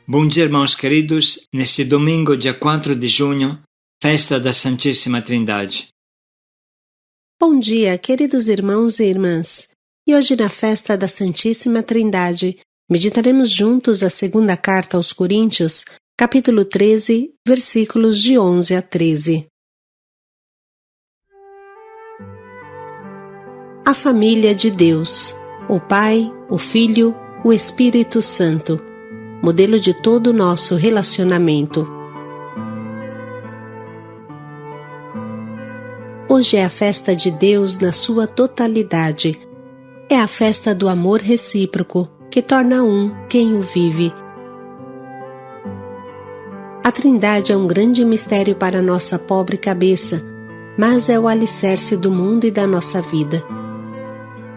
Bom dia, irmãos queridos. Neste domingo, dia 4 de junho, festa da Santíssima Trindade. Bom dia, queridos irmãos e irmãs. E hoje, na festa da Santíssima Trindade, meditaremos juntos a segunda carta aos Coríntios, capítulo 13, versículos de 11 a 13. A família de Deus, o Pai, o Filho, o Espírito Santo, modelo de todo o nosso relacionamento. Hoje é a festa de Deus na sua totalidade. É a festa do amor recíproco, que torna um quem o vive. A Trindade é um grande mistério para nossa pobre cabeça, mas é o alicerce do mundo e da nossa vida.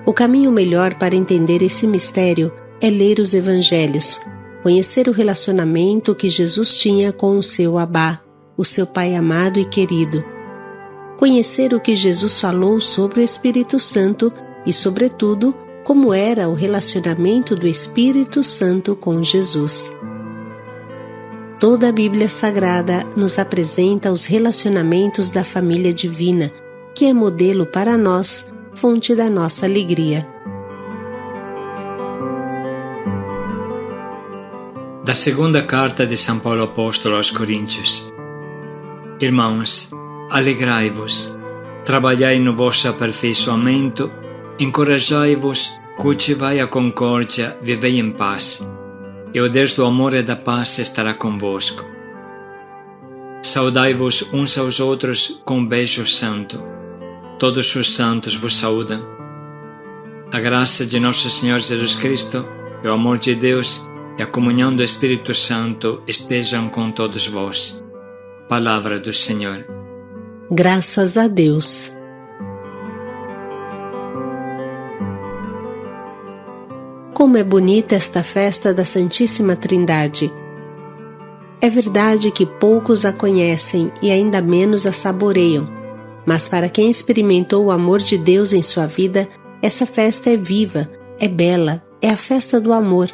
O caminho melhor para entender esse mistério é ler os Evangelhos, conhecer o relacionamento que Jesus tinha com o seu Abá, o seu Pai amado e querido. Conhecer o que Jesus falou sobre o Espírito Santo e, sobretudo, como era o relacionamento do Espírito Santo com Jesus. Toda a Bíblia Sagrada nos apresenta os relacionamentos da família divina, que é modelo para nós, fonte da nossa alegria. Da segunda carta de São Paulo Apóstolo aos Coríntios. Irmãos, alegrai-vos, trabalhai no vosso aperfeiçoamento, encorajai-vos, cultivai a concórdia, vivei em paz, e o Deus do amor e da paz estará convosco. Saudai-vos uns aos outros com um beijo santo. Todos os santos vos saúdam. A graça de nosso Senhor Jesus Cristo, e o amor de Deus, e a comunhão do Espírito Santo estejam com todos vós. Palavra do Senhor. Graças a Deus. Como é bonita esta festa da Santíssima Trindade. É verdade que poucos a conhecem e ainda menos a saboreiam, mas para quem experimentou o amor de Deus em sua vida, essa festa é viva, é bela, é a festa do amor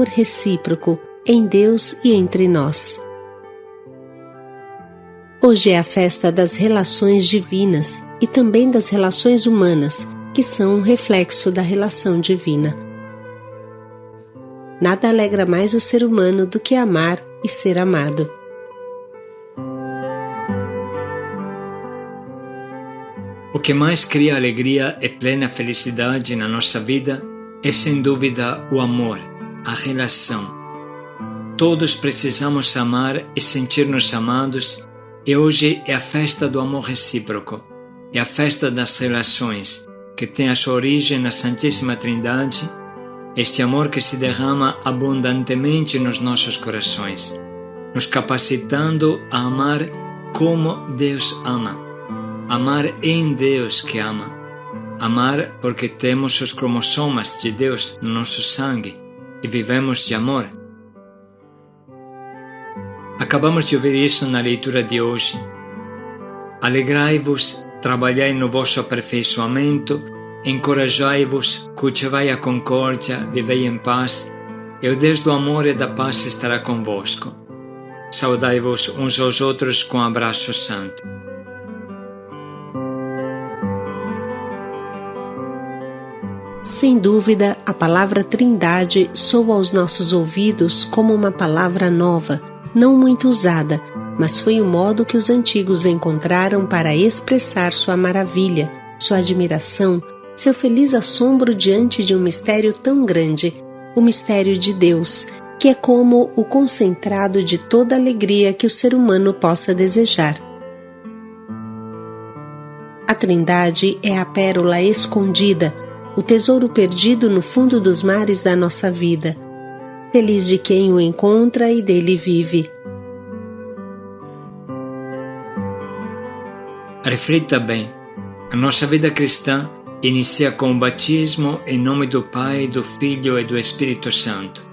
recíproco, em Deus e entre nós. Hoje é a festa das relações divinas e também das relações humanas, que são um reflexo da relação divina. Nada alegra mais o ser humano do que amar e ser amado. O que mais cria alegria e plena felicidade na nossa vida é sem dúvida o amor, a relação. Todos precisamos amar e sentir-nos amados, e hoje é a festa do amor recíproco, é a festa das relações, que tem a sua origem na Santíssima Trindade, este amor que se derrama abundantemente nos nossos corações, nos capacitando a amar como Deus ama, amar em Deus que ama, amar porque temos os cromossomas de Deus no nosso sangue e vivemos de amor. Acabamos de ouvir isso na leitura de hoje. Alegrai-vos, trabalhai no vosso aperfeiçoamento, encorajai-vos, cultivai a concórdia, vivei em paz, e o Deus do amor e da paz estará convosco. Saudai-vos uns aos outros com um abraço santo. Sem dúvida, a palavra Trindade soa aos nossos ouvidos como uma palavra nova, não muito usada, mas foi o modo que os antigos encontraram para expressar sua maravilha, sua admiração, seu feliz assombro diante de um mistério tão grande, o mistério de Deus, que é como o concentrado de toda alegria que o ser humano possa desejar. A Trindade é a pérola escondida, o tesouro perdido no fundo dos mares da nossa vida. Feliz de quem o encontra e dele vive. Reflita bem. A nossa vida cristã inicia com o batismo em nome do Pai, do Filho e do Espírito Santo.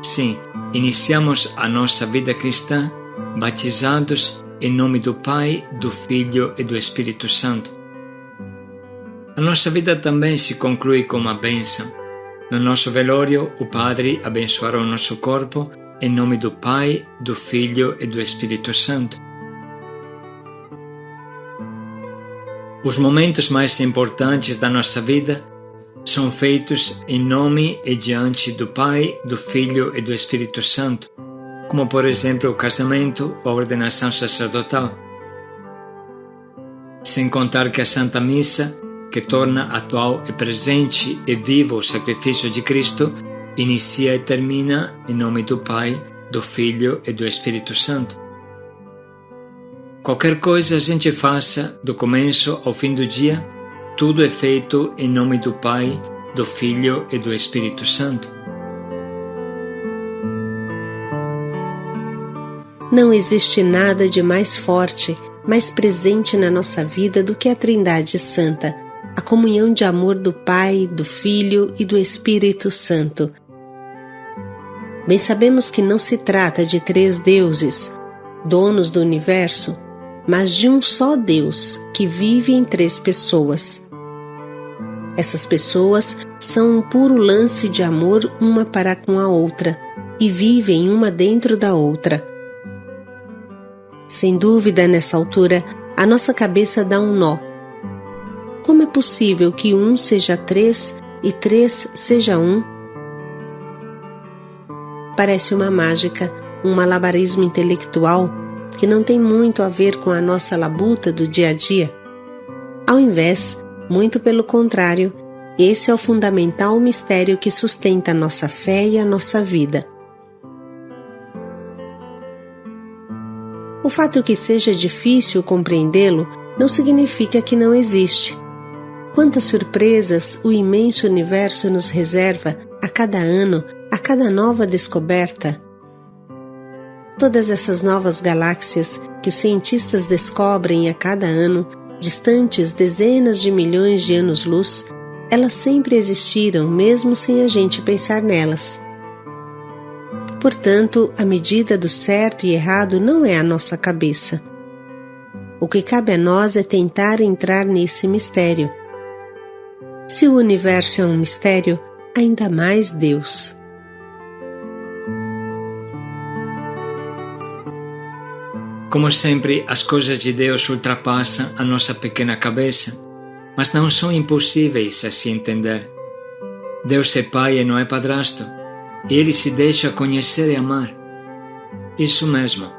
Sim, iniciamos a nossa vida cristã batizados em nome do Pai, do Filho e do Espírito Santo. A nossa vida também se conclui com uma bênção. No nosso velório, o Padre abençoará o nosso corpo em nome do Pai, do Filho e do Espírito Santo. Os momentos mais importantes da nossa vida são feitos em nome e diante do Pai, do Filho e do Espírito Santo, como por exemplo o casamento ou a ordenação sacerdotal. Sem contar que a Santa Missa, que torna atual e presente e vivo o sacrifício de Cristo, inicia e termina em nome do Pai, do Filho e do Espírito Santo. Qualquer coisa a gente faça, do começo ao fim do dia, tudo é feito em nome do Pai, do Filho e do Espírito Santo. Não existe nada de mais forte, mais presente na nossa vida do que a Trindade Santa, a comunhão de amor do Pai, do Filho e do Espírito Santo. Bem sabemos que não se trata de 3 deuses, donos do universo, mas de um só Deus, que vive em 3 pessoas. Essas pessoas são um puro lance de amor uma para com a outra, e vivem uma dentro da outra. Sem dúvida, nessa altura, a nossa cabeça dá um nó. Como é possível que 1 seja 3 e 3 seja 1? Parece uma mágica, um malabarismo intelectual que não tem muito a ver com a nossa labuta do dia a dia. Ao invés, muito pelo contrário, esse é o fundamental mistério que sustenta a nossa fé e a nossa vida. O fato que seja difícil compreendê-lo não significa que não existe. Quantas surpresas o imenso universo nos reserva a cada ano, a cada nova descoberta. Todas essas novas galáxias que os cientistas descobrem a cada ano, distantes dezenas de milhões de anos-luz, elas sempre existiram mesmo sem a gente pensar nelas. Portanto, a medida do certo e errado não é a nossa cabeça. O que cabe a nós é tentar entrar nesse mistério. Se o universo é um mistério, ainda mais Deus. Como sempre, as coisas de Deus ultrapassam a nossa pequena cabeça, mas não são impossíveis a se entender. Deus é Pai e não é padrasto, e Ele se deixa conhecer e amar. Isso mesmo.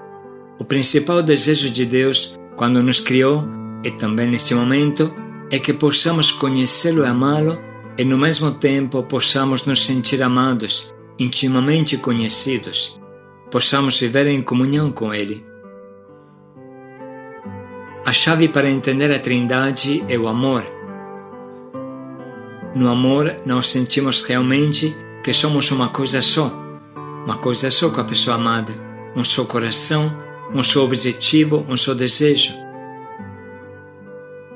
O principal desejo de Deus, quando nos criou, e também neste momento, é que possamos conhecê-lo e amá-lo, e no mesmo tempo possamos nos sentir amados, intimamente conhecidos, possamos viver em comunhão com Ele. A chave para entender a Trindade é o amor. No amor, nós sentimos realmente que somos uma coisa só com a pessoa amada, um só coração, um só objetivo, um só desejo.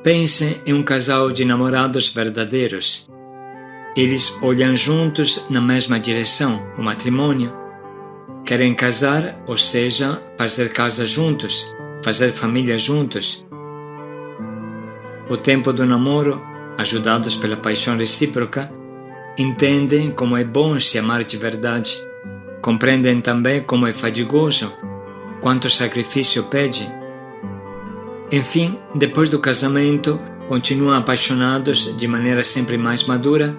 Pensem em um casal de namorados verdadeiros. Eles olham juntos na mesma direção, o matrimônio. Querem casar, ou seja, fazer casa juntos, fazer família juntos. O tempo do namoro, ajudados pela paixão recíproca, entendem como é bom se amar de verdade, compreendem também como é fadigoso, quanto sacrifício pede. Enfim, depois do casamento, continuam apaixonados de maneira sempre mais madura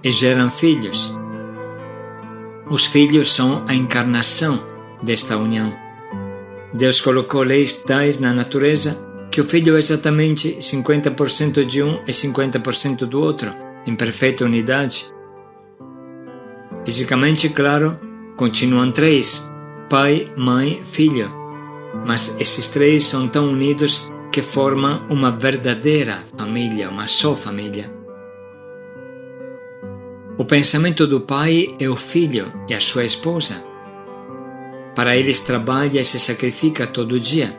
e geram filhos. Os filhos são a encarnação desta união. Deus colocou leis tais na natureza que o filho é exatamente 50% de um e 50% do outro, em perfeita unidade. Fisicamente, claro, continuam 3, pai, mãe, filho, mas esses 3 são tão unidos que formam uma verdadeira família, uma só família. O pensamento do pai é o filho e a sua esposa. Para eles trabalha e se sacrifica todo dia.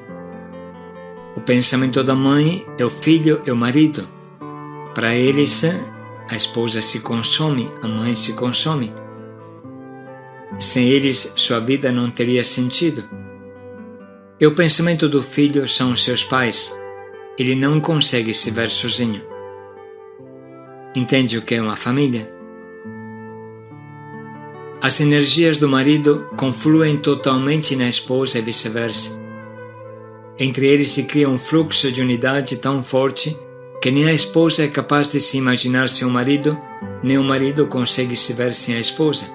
O pensamento da mãe é o filho e o marido. Para eles, a esposa se consome, a mãe se consome. Sem eles, sua vida não teria sentido. E o pensamento do filho são os seus pais. Ele não consegue se ver sozinho. Entende o que é uma família? As energias do marido confluem totalmente na esposa e vice-versa. Entre eles se cria um fluxo de unidade tão forte que nem a esposa é capaz de se imaginar sem o marido, nem o marido consegue se ver sem a esposa.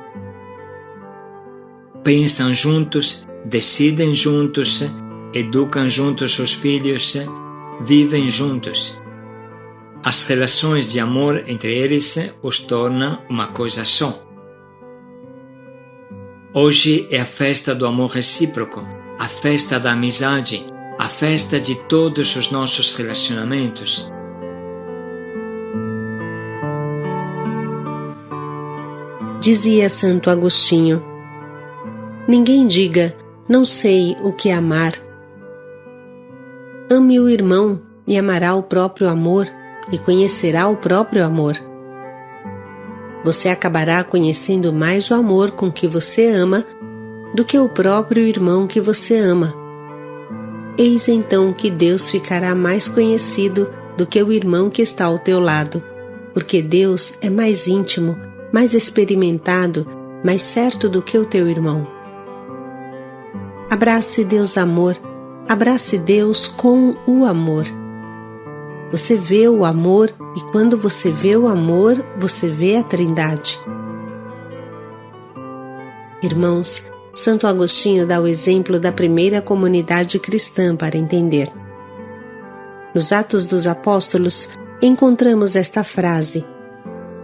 Pensam juntos, decidem juntos, educam juntos os filhos, vivem juntos. As relações de amor entre eles os tornam uma coisa só. Hoje é a festa do amor recíproco, a festa da amizade, a festa de todos os nossos relacionamentos. Dizia Santo Agostinho: ninguém diga, não sei o que é amar. Ame o irmão e amará o próprio amor e conhecerá o próprio amor. Você acabará conhecendo mais o amor com que você ama do que o próprio irmão que você ama. Eis então que Deus ficará mais conhecido do que o irmão que está ao teu lado, porque Deus é mais íntimo, mais experimentado, mais certo do que o teu irmão. Abrace Deus amor, abrace Deus com o amor. Você vê o amor e quando você vê o amor, você vê a Trindade. Irmãos, Santo Agostinho dá o exemplo da primeira comunidade cristã para entender. Nos Atos dos Apóstolos, encontramos esta frase: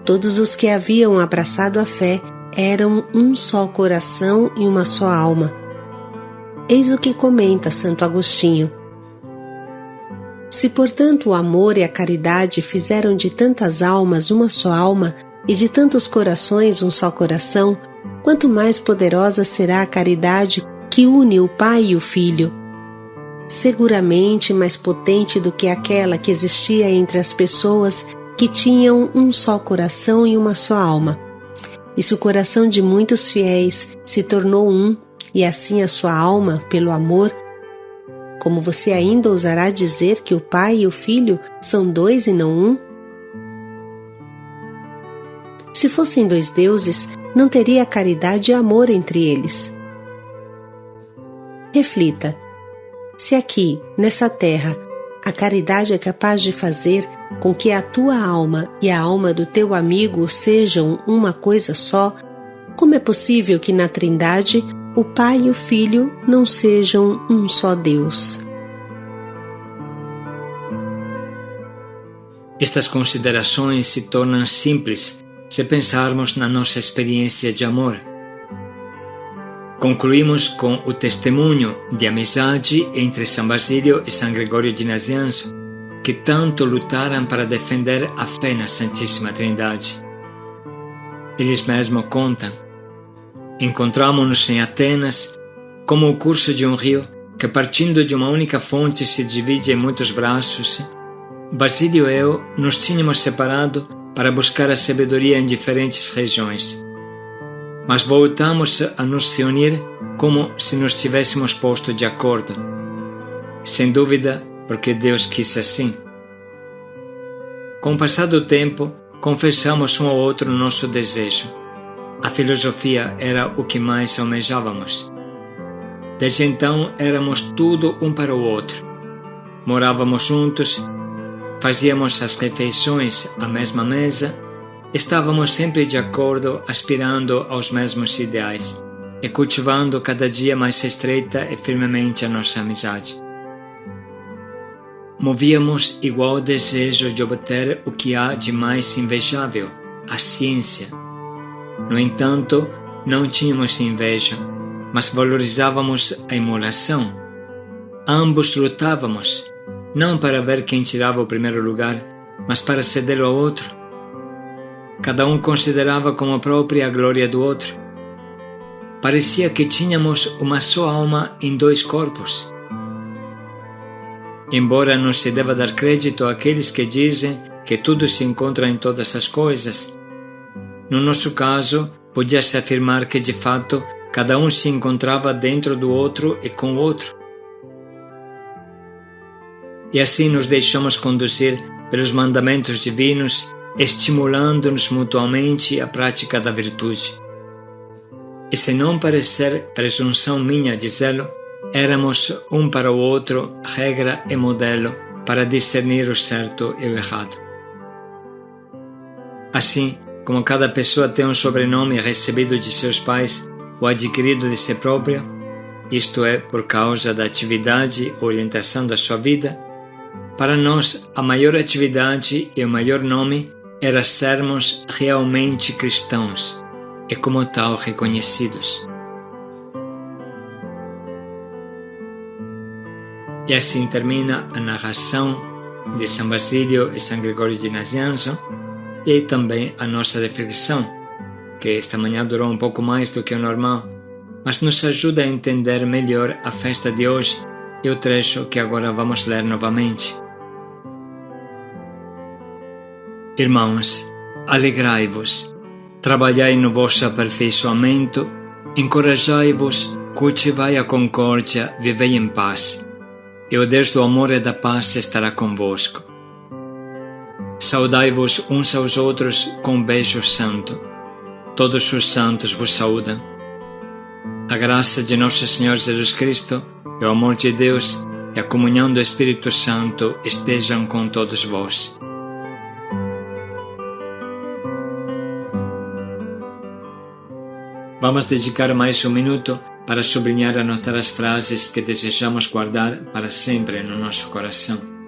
todos os que haviam abraçado a fé eram um só coração e uma só alma. Eis o que comenta Santo Agostinho. Se, portanto, o amor e a caridade fizeram de tantas almas uma só alma e de tantos corações um só coração, quanto mais poderosa será a caridade que une o Pai e o Filho. Seguramente mais potente do que aquela que existia entre as pessoas que tinham um só coração e uma só alma. E se o coração de muitos fiéis se tornou um, e assim a sua alma, pelo amor, como você ainda ousará dizer que o Pai e o Filho são dois e não um? Se fossem dois deuses, não teria caridade e amor entre eles. Reflita: se aqui, nessa terra, a caridade é capaz de fazer com que a tua alma e a alma do teu amigo sejam uma coisa só, como é possível que na Trindade o Pai e o Filho não sejam um só Deus? Estas considerações se tornam simples se pensarmos na nossa experiência de amor. Concluímos com o testemunho de amizade entre São Basílio e São Gregório de Nazianzo, que tanto lutaram para defender a fé na Santíssima Trindade. Eles mesmos contam: encontramo-nos em Atenas como o curso de um rio que, partindo de uma única fonte, se divide em muitos braços. Basílio e eu nos tínhamos separado para buscar a sabedoria em diferentes regiões, mas voltamos a nos reunir como se nos tivéssemos posto de acordo. Sem dúvida, porque Deus quis assim. Com o passar do tempo, confessamos um ao outro o nosso desejo. A filosofia era o que mais almejávamos. Desde então, éramos tudo um para o outro. Morávamos juntos, fazíamos as refeições à mesma mesa, estávamos sempre de acordo, aspirando aos mesmos ideais e cultivando cada dia mais estreita e firmemente a nossa amizade. Movíamos igual desejo de obter o que há de mais invejável, a ciência. No entanto, não tínhamos inveja, mas valorizávamos a emulação. Ambos lutávamos, não para ver quem tirava o primeiro lugar, mas para ceder ao outro. Cada um considerava como própria a glória do outro. Parecia que tínhamos uma só alma em dois corpos. Embora não se deva dar crédito àqueles que dizem que tudo se encontra em todas as coisas, no nosso caso, podia-se afirmar que, de fato, cada um se encontrava dentro do outro e com o outro. E assim nos deixamos conduzir pelos mandamentos divinos, estimulando-nos mutuamente à prática da virtude. E se não parecer presunção minha dizê-lo, éramos um para o outro regra e modelo para discernir o certo e o errado. Assim, como cada pessoa tem um sobrenome recebido de seus pais ou adquirido de si própria, isto é, por causa da atividade ou orientação da sua vida, para nós a maior atividade e o maior nome era sermos realmente cristãos e como tal reconhecidos. E assim termina a narração de São Basílio e São Gregório de Nazianzo e também a nossa reflexão, que esta manhã durou um pouco mais do que o normal, mas nos ajuda a entender melhor a festa de hoje e o trecho que agora vamos ler novamente. Irmãos, alegrai-vos, trabalhai no vosso aperfeiçoamento, encorajai-vos, cultivai a concórdia, vivei em paz, e o Deus do amor e da paz estará convosco. Saudai-vos uns aos outros com um beijo santo. Todos os santos vos saúdam. A graça de nosso Senhor Jesus Cristo, e o amor de Deus e a comunhão do Espírito Santo estejam com todos vós. Vamos dedicar mais um minuto para sublinhar e anotar as frases que desejamos guardar para sempre no nosso coração.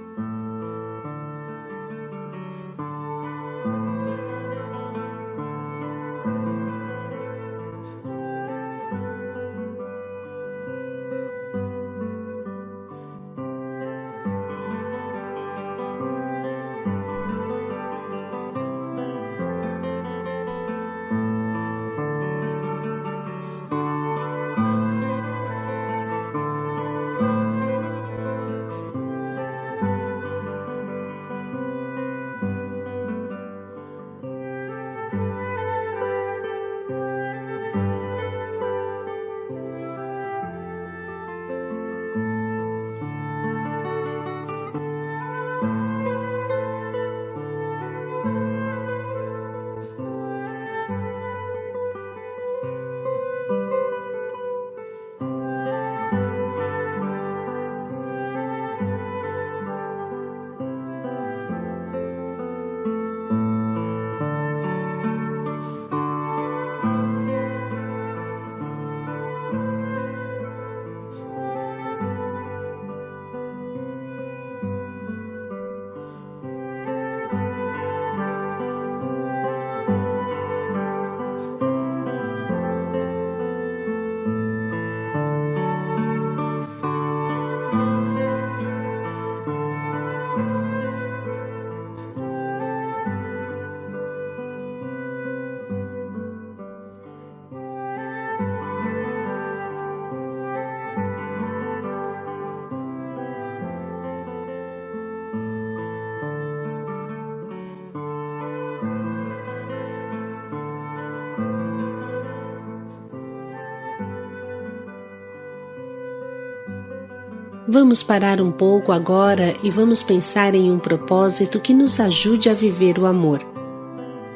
Vamos parar um pouco agora e vamos pensar em um propósito que nos ajude a viver o amor.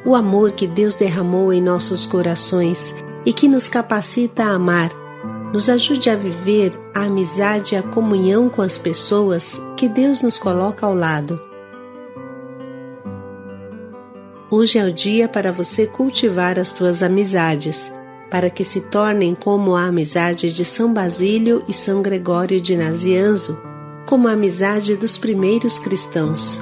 O amor que Deus derramou em nossos corações e que nos capacita a amar, nos ajude a viver a amizade e a comunhão com as pessoas que Deus nos coloca ao lado. Hoje é o dia para você cultivar as tuas amizades, para que se tornem como a amizade de São Basílio e São Gregório de Nazianzo, como a amizade dos primeiros cristãos.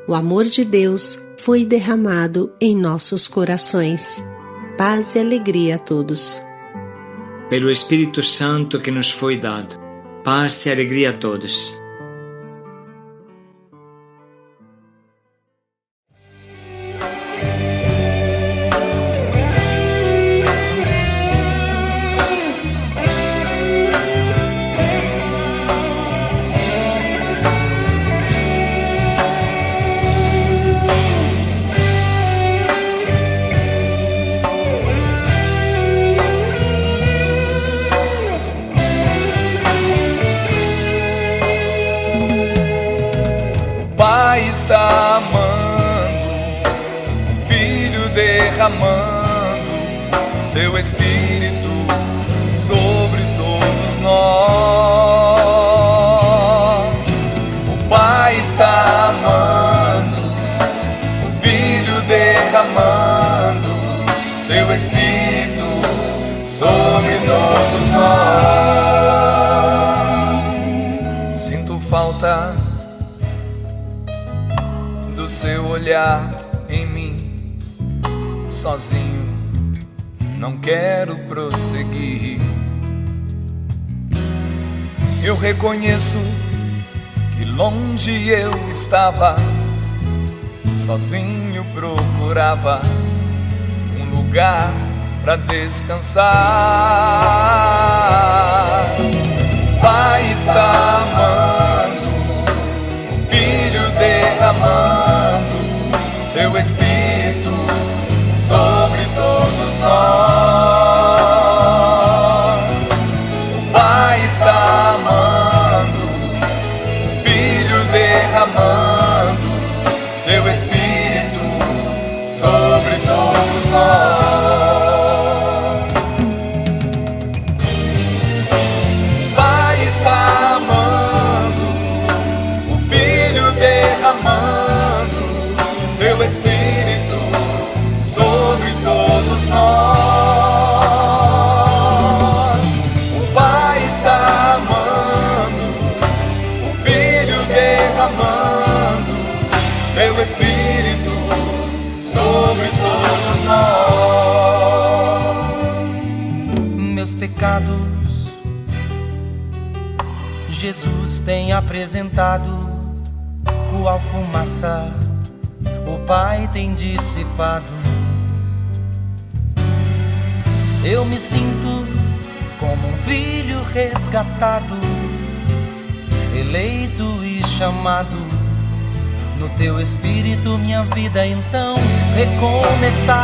O amor de Deus foi derramado em nossos corações. Paz e alegria a todos. Pelo Espírito Santo que nos foi dado, paz e alegria a todos. Pai está amando, Filho derramando seu Espírito sobre todos nós. O Pai está amando, o Filho derramando seu Espírito sobre todos nós. Sinto falta do seu olhar em mim, sozinho não quero prosseguir. Eu reconheço que longe eu estava, sozinho procurava um lugar pra descansar. O Pai está amando, o Filho derramando seu Espírito sobre todos nós. O Pai está amando, o Filho derramando seu Espírito sobre todos nós. O Pai está amando, o Filho derramando seu Espírito sobre todos nós. O Pai está amando, o Filho derramando seu Espírito sobre todos nós. Meus pecados Jesus tem apresentado, qual fumaça o Pai tem dissipado. Eu me sinto como um filho resgatado, eleito e chamado. No teu Espírito minha vida então recomeçar.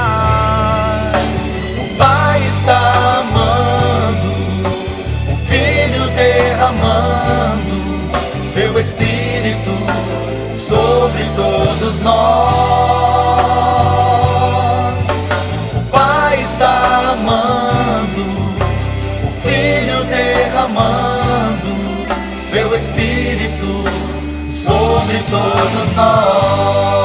O Pai está amando, o Filho derramando seu Espírito sobre todos nós. O Pai está amando, o Filho derramando seu Espírito sobre todos nós.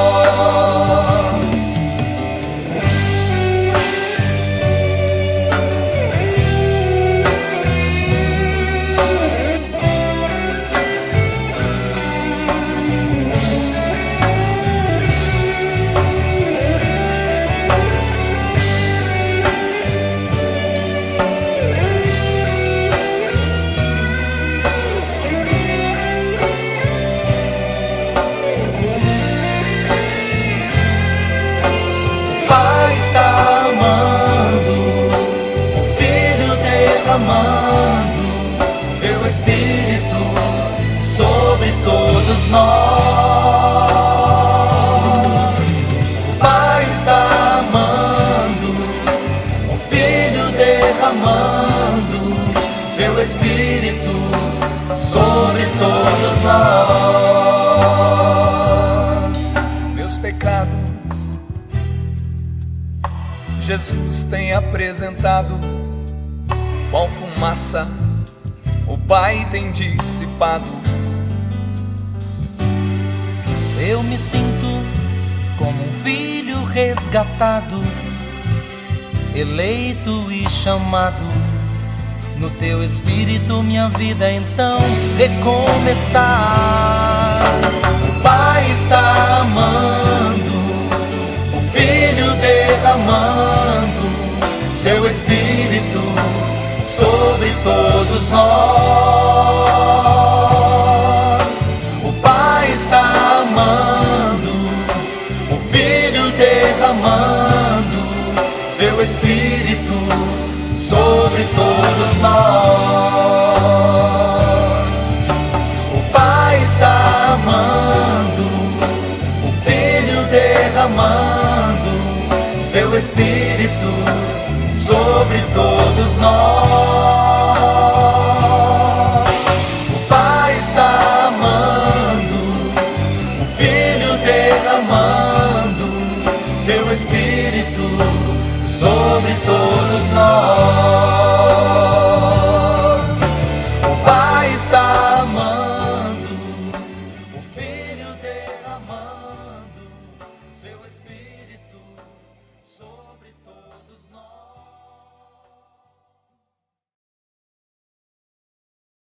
Seu Espírito sobre todos nós. O Pai está amando, o Filho derramando seu Espírito sobre todos nós. Meus pecados Jesus tem apresentado, qual fumaça o Pai tem dissipado. Eu me sinto como um filho resgatado, eleito e chamado. No teu Espírito minha vida então recomeçar. O Pai está amando, seu Espírito sobre todos nós. O Pai está amando, o Filho derramando seu Espírito sobre todos nós. O Pai está amando, o Filho derramando seu Espírito sobre todos nós.